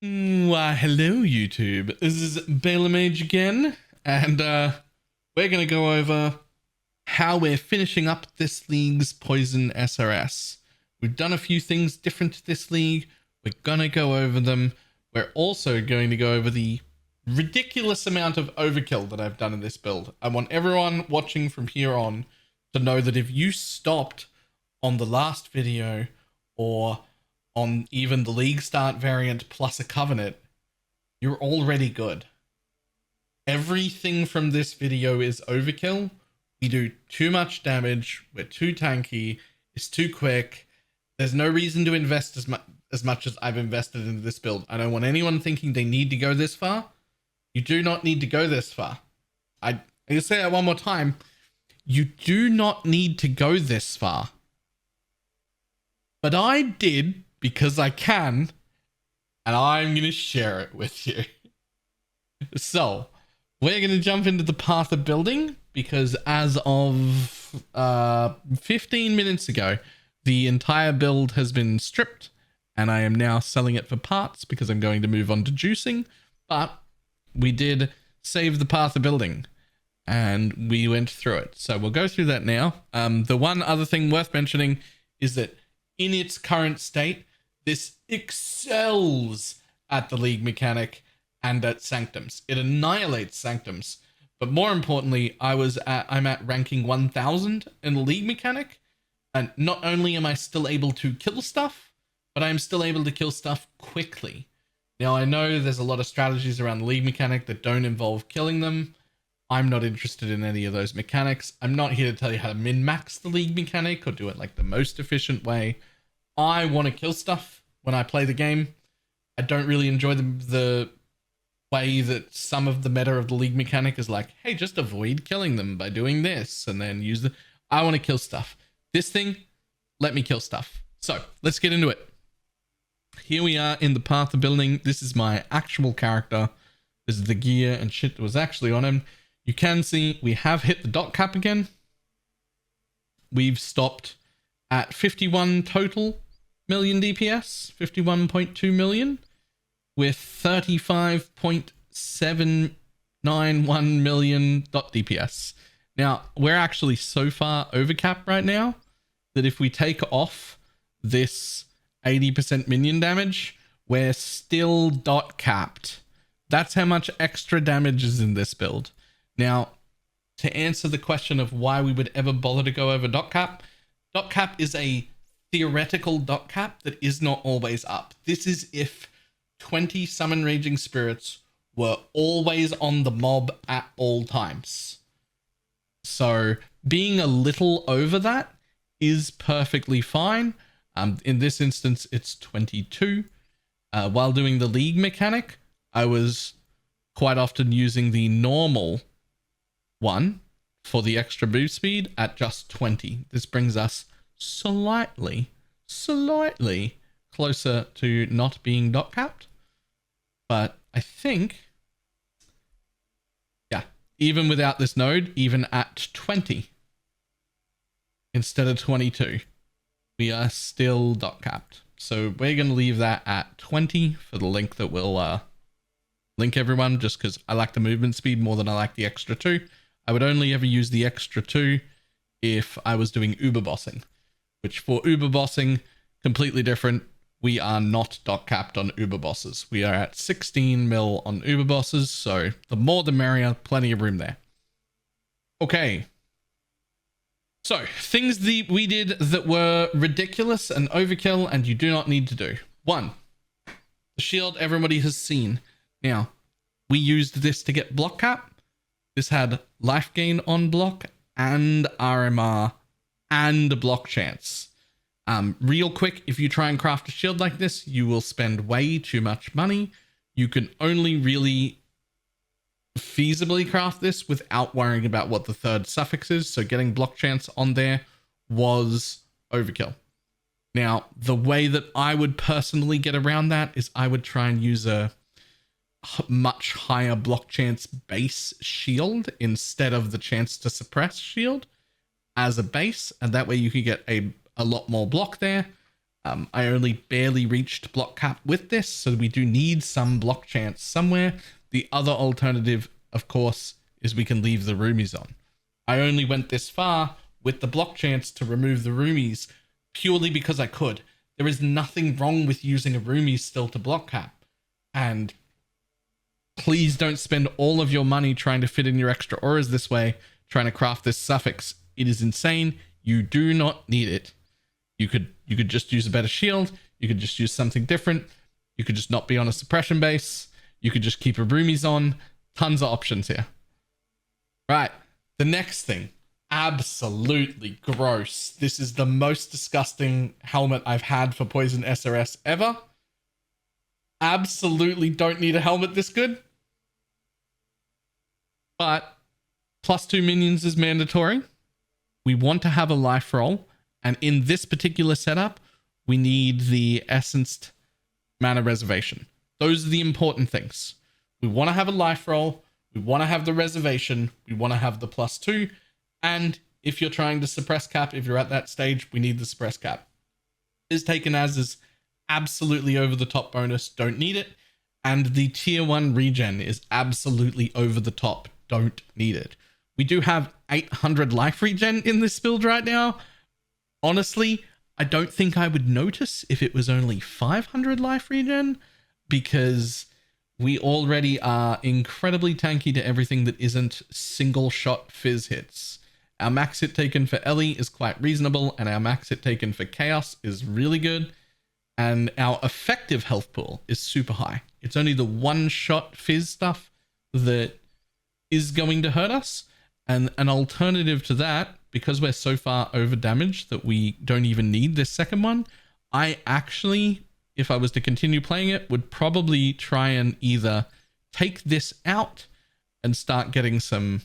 Why, hello YouTube. This is Baylor Mage again, and we're going to go over how we're finishing up this league's Poison SRS. We've done a few things different to this league. We're going to go over them. We're also going to go over the ridiculous amount of overkill that I've done in this build. I want everyone watching from here on to know that if you stopped on the last video or on even the League Start variant plus a Covenant, you're already good. Everything from this video is overkill. We do too much damage. We're too tanky. It's too quick. There's no reason to invest as much as I've invested into this build. I don't want anyone thinking they need to go this far. You do not need to go this far. I say that one more time. You do not need to go this far. But I did because I can, and I'm going to share it with you. So, we're going to jump into the path of building because as of 15 minutes ago, the entire build has been stripped and I am now selling it for parts because I'm going to move on to juicing. But we did save the path of building and we went through it. So we'll go through that now. The one other thing worth mentioning is that in its current state, this excels at the league mechanic and at sanctums. It annihilates sanctums. But more importantly, I'm at ranking 1000 in the league mechanic. And not only am I still able to kill stuff, but I'm still able to kill stuff quickly. Now, I know there's a lot of strategies around the league mechanic that don't involve killing them. I'm not interested in any of those mechanics. I'm not here to tell you how to min-max the league mechanic or do it like the most efficient way. I want to kill stuff when I play the game. I don't really enjoy the way that some of the meta of the league mechanic is like, hey, just avoid killing them by doing this and then use the... I want to kill stuff. This thing, let me kill stuff. So let's get into it. Here we are in the path of building. This is my actual character. This is the gear and shit that was actually on him. You can see we have hit the DoT cap again. We've stopped at 51 total million DPS, 51.2 million, with 35.791 million DoT DPS. Now, we're actually so far over cap right now that if we take off this 80% minion damage, we're still DoT capped. That's how much extra damage is in this build. Now, to answer the question of why we would ever bother to go over DoT cap is a theoretical DoT cap that is not always up. This is if 20 summon raging spirits were always on the mob at all times. So being a little over that is perfectly fine. In this instance, it's 22. While doing the league mechanic, I was quite often using the normal one for the extra boost speed at just 20. This brings us slightly closer to not being DoT capped. But I think, yeah, even without this node, even at 20 instead of 22, we are still DoT capped. So we're going to leave that at 20 for the link that will link everyone, just because I like the movement speed more than I like the extra 2. I would only ever use the extra 2 if I was doing uber bossing, which for uber bossing, completely different. We are not DoT capped on uber bosses. We are at 16 mil on uber bosses, so the more the merrier, plenty of room there. Okay. So, things that we did that were ridiculous and overkill and you do not need to do. 1. The shield everybody has seen. Now, we used this to get block cap. This had life gain on block and RMR and block chance. Real quick, if you try and craft a shield like this, you will spend way too much money. You can only really feasibly craft this without worrying about what the third suffix is. So getting block chance on there was overkill. Now, the way that I would personally get around that is I would try and use a much higher block chance base shield instead of the chance to suppress shield as a base. And that way you could get a lot more block there. I only barely reached block cap with this, so we do need some block chance somewhere. The other alternative, of course, is we can leave the roomies on. I only went this far with the block chance to remove the roomies purely because I could. There is nothing wrong with using a roomie still to block cap. And please don't spend all of your money trying to fit in your extra auras this way, trying to craft this suffix. It is insane. You do not need it. You could just use a better shield. You could just use something different. You could just not be on a suppression base. You could just keep a roomies on. Tons of options here. Right. The next thing. Absolutely gross. This is the most disgusting helmet I've had for Poison SRS ever. Absolutely don't need a helmet this good. But +2 minions is mandatory. We want to have a life roll. And in this particular setup, we need the essenced mana reservation. Those are the important things. We want to have a life roll. We want to have the reservation. We want to have the +2. And if you're trying to suppress cap, if you're at that stage, we need the suppress cap. Is taken as absolutely over the top bonus. Don't need it. And the tier 1 regen is absolutely over the top. Don't need it. We do have 800 life regen in this build right now. Honestly, I don't think I would notice if it was only 500 life regen, because we already are incredibly tanky to everything that isn't single shot fizz hits. Our max hit taken for Ellie is quite reasonable, and our max hit taken for Chaos is really good. And our effective health pool is super high. It's only the one shot fizz stuff that is going to hurt us. And an alternative to that, because we're so far over damaged that we don't even need this second one, I actually, if I was to continue playing it, would probably try and either take this out and start getting some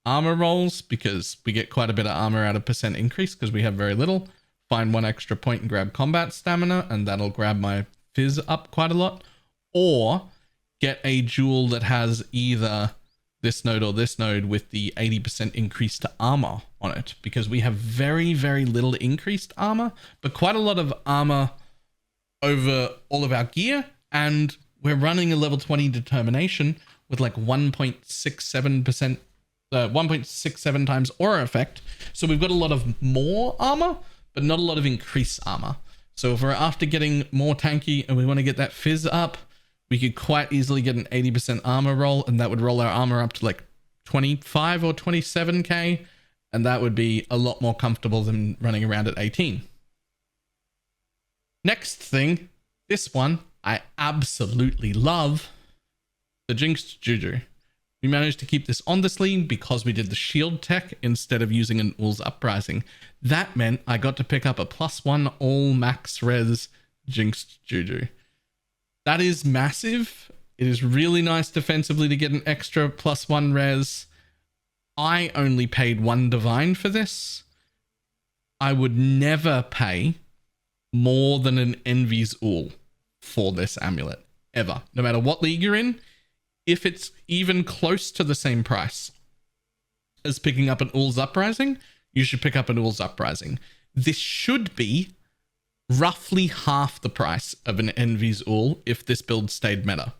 armor rolls, because we get quite a bit of armor out of percent increase because we have very little. Find one extra point and grab combat stamina, and that'll grab my fizz up quite a lot. Or get a jewel that has either this node or this node with the 80% increase to armor on it, because we have very, very little increased armor, but quite a lot of armor over all of our gear. And we're running a level 20 determination with like 1.67%, 1.67 times aura effect. So we've got a lot of more armor, but not a lot of increased armor. So if we're after getting more tanky and we want to get that fizz up, we could quite easily get an 80% armor roll, and that would roll our armor up to like 25 or 27k, and that would be a lot more comfortable than running around at 18. Next thing, this one I absolutely love, the Jinxed Juju. We managed to keep this on the sleeve because we did the shield tech instead of using an Ull's Uprising. That meant I got to pick up a +1 all max res Jinxed Juju. That is massive. It is really nice defensively to get an extra +1 res. I only paid 1 divine for this. I would never pay more than an Envy's Ull for this amulet, ever. No matter what league you're in, if it's even close to the same price as picking up an Ull's Uprising, you should pick up an Ull's Uprising. This should be roughly half the price of an Envy's Ull if this build stayed meta.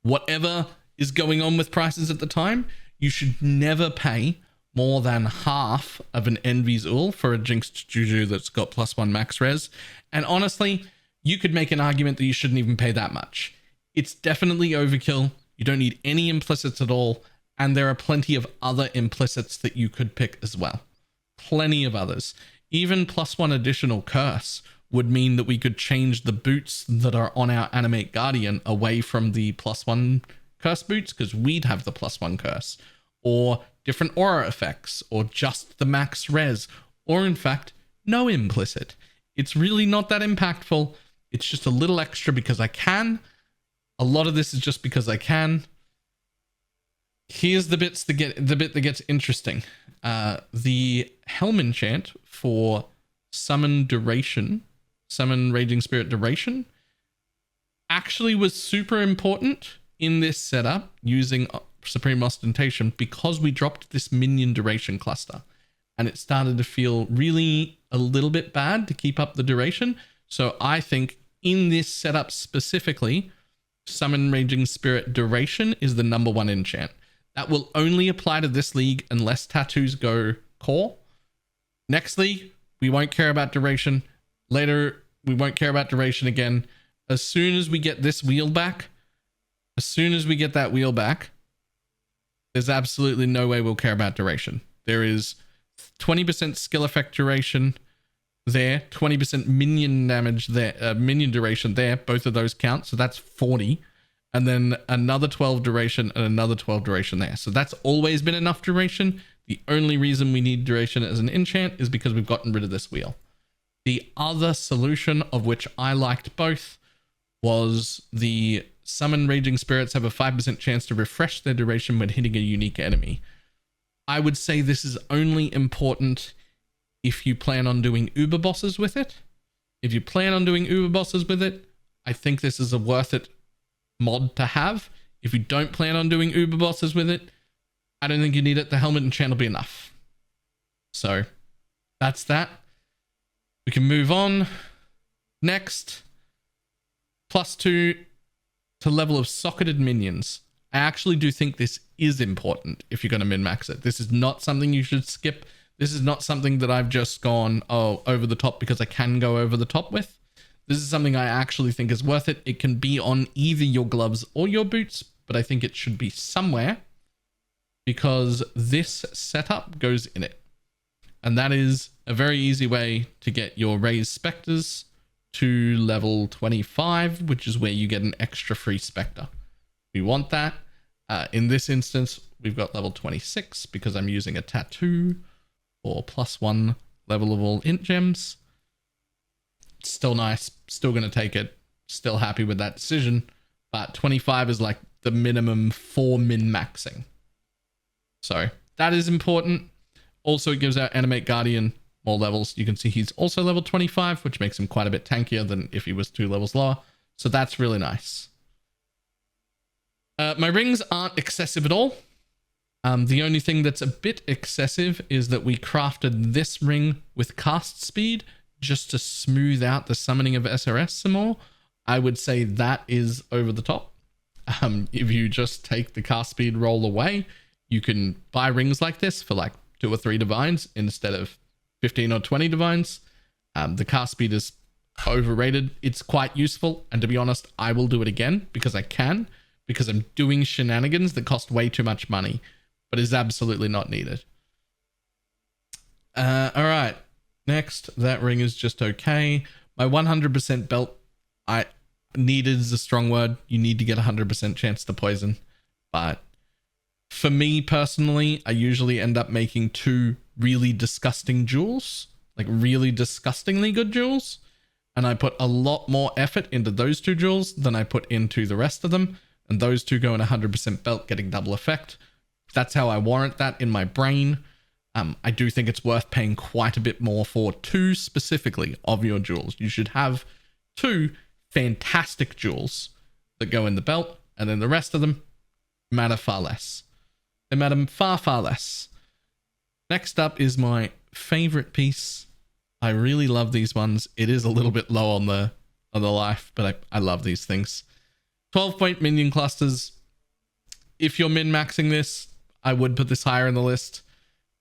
Whatever is going on with prices at the time, you should never pay more than half of an Envy's Ull for a Jinxed Juju that's got +1 max res. And honestly, you could make an argument that you shouldn't even pay that much. It's definitely overkill. You don't need any implicits at all. And there are plenty of other implicits that you could pick as well. Plenty of others. Even +1 additional curse would mean that we could change the boots that are on our Animate Guardian away from the +1 curse boots, because we'd have the +1 curse, or different aura effects, or just the max res, or in fact, no implicit. It's really not that impactful. It's just a little extra because I can. A lot of this is just because I can. Here's the bit that gets interesting. The Helm enchant for summon Raging Spirit duration, actually was super important in this setup using Supreme Ostentation, because we dropped this minion duration cluster and it started to feel really a little bit bad to keep up the duration. So I think in this setup specifically, Summon Raging Spirit Duration is the number one enchant. That will only apply to this league unless tattoos go core. Next league, we won't care about duration. Later, we won't care about duration again. As soon as we get this wheel back, as soon as we get that wheel back, there's absolutely no way we'll care about duration. There is 20% skill effect duration there, 20% minion damage there, minion duration there. Both of those count. So that's 40. And then another 12 duration and another 12 duration there. So that's always been enough duration. The only reason we need duration as an enchant is because we've gotten rid of this wheel. The other solution, of which I liked both, was the Summon Raging Spirits have a 5% chance to refresh their duration when hitting a unique enemy. I would say this is only important if you plan on doing Uber bosses with it. If you plan on doing Uber bosses with it, I think this is a worth it mod to have. If you don't plan on doing Uber bosses with it, I don't think you need it. The helmet enchant will be enough. So that's that. We can move on. Next, +2 to level of socketed minions. I actually do think this is important if you're going to min-max it. This is not something you should skip. This is not something that I've just gone, oh, over the top because I can go over the top with. This is something I actually think is worth it. It can be on either your gloves or your boots, but I think it should be somewhere because this setup goes in it. And that is a very easy way to get your raised Spectres to level 25, which is where you get an extra free Spectre. We want that. In this instance, we've got level 26 because I'm using a tattoo for +1 level of all int gems. Still nice, still going to take it, still happy with that decision, but 25 is like the minimum for min-maxing. So that is important. Also, it gives our Animate Guardian more levels. You can see he's also level 25, which makes him quite a bit tankier than if he was 2 levels lower. So that's really nice. My rings aren't excessive at all. The only thing that's a bit excessive is that we crafted this ring with cast speed just to smooth out the summoning of SRS some more. I would say that is over the top. If you just take the cast speed roll away, you can buy rings like this for like 2 or 3 divines instead of 15 or 20 divines. The cast speed is overrated. It's quite useful, and to be honest, I will do it again because I can, because I'm doing shenanigans that cost way too much money, but is absolutely not needed. All right. Next, that ring is just okay. My 100% belt, needed is a strong word. You need to get 100% chance to poison. But for me personally, I usually end up making 2 really disgusting jewels, like really disgustingly good jewels. And I put a lot more effort into those 2 jewels than I put into the rest of them. And those 2 go in 100% belt, getting double effect. That's how I warrant that in my brain. I do think it's worth paying quite a bit more for 2 specifically of your jewels. You should have 2 fantastic jewels that go in the belt, and then the rest of them matter far less. They matter far, far less. Next up is my favorite piece. I really love these ones. It is a little bit low on the life, but I love these things. 12-point minion clusters. If you're min-maxing this, I would put this higher in the list.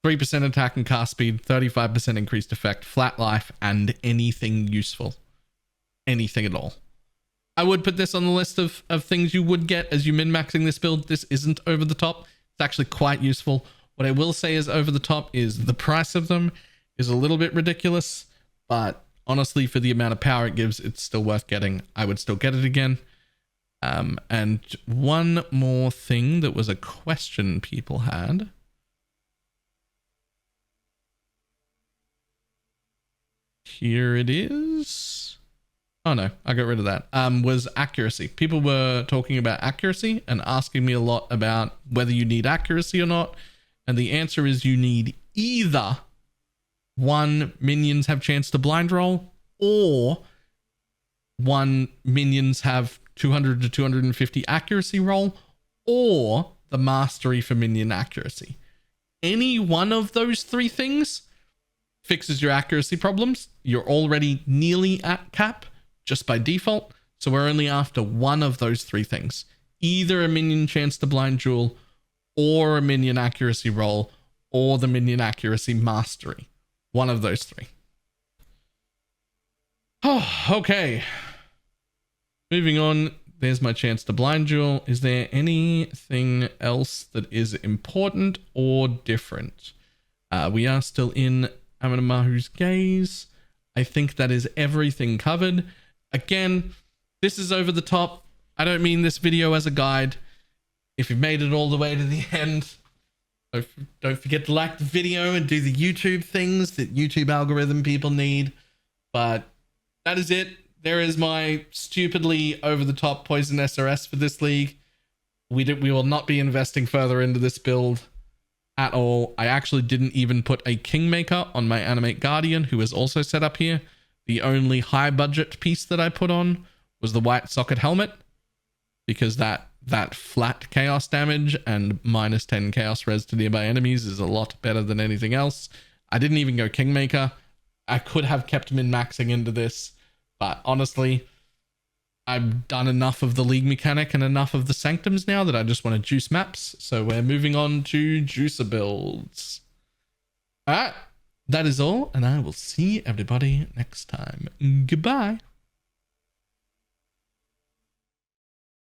3% attack and cast speed, 35% increased effect, flat life, and anything useful. Anything at all. I would put this on the list of things you would get as you min-maxing this build. This isn't over the top. It's actually quite useful. What I will say is over the top is the price of them is a little bit ridiculous, but honestly, for the amount of power it gives, it's still worth getting. I would still get it again. And one more thing that was a question people had. Here it is. Oh no, I got rid of that. Was accuracy. People were talking about accuracy and asking me a lot about whether you need accuracy or not. And the answer is you need either 1, minions have chance to blind roll, or 1, minions have 200 to 250 accuracy roll, or the mastery for minion accuracy. Any one of those 3 things fixes your accuracy problems. You're already nearly at cap just by default. So we're only after one of those three things. Either a minion chance to blind jewel, or a minion accuracy roll, or the minion accuracy mastery. One of those three. Oh, okay. Moving on. There's my chance to blind jewel. Is there anything else that is important or different? We are still in Amenamahu's gaze. I think that is everything covered. Again, this is over the top. I don't mean this video as a guide. If you've made it all the way to the end, don't forget to like the video and do the YouTube things that YouTube algorithm people need. But that is it. There is my stupidly over-the-top poison SRS for this league. We will not be investing further into this build at all. I actually didn't even put a Kingmaker on my Animate Guardian, who is also set up here. The only high-budget piece that I put on was the white socket helmet, because that flat chaos damage and minus 10 chaos res to nearby enemies is a lot better than anything else. I didn't even go Kingmaker. I could have kept min-maxing into this, but honestly, I've done enough of the league mechanic and enough of the sanctums now that I just want to juice maps. So we're moving on to juicer builds. All right, that is all, and I will see everybody next time. Goodbye.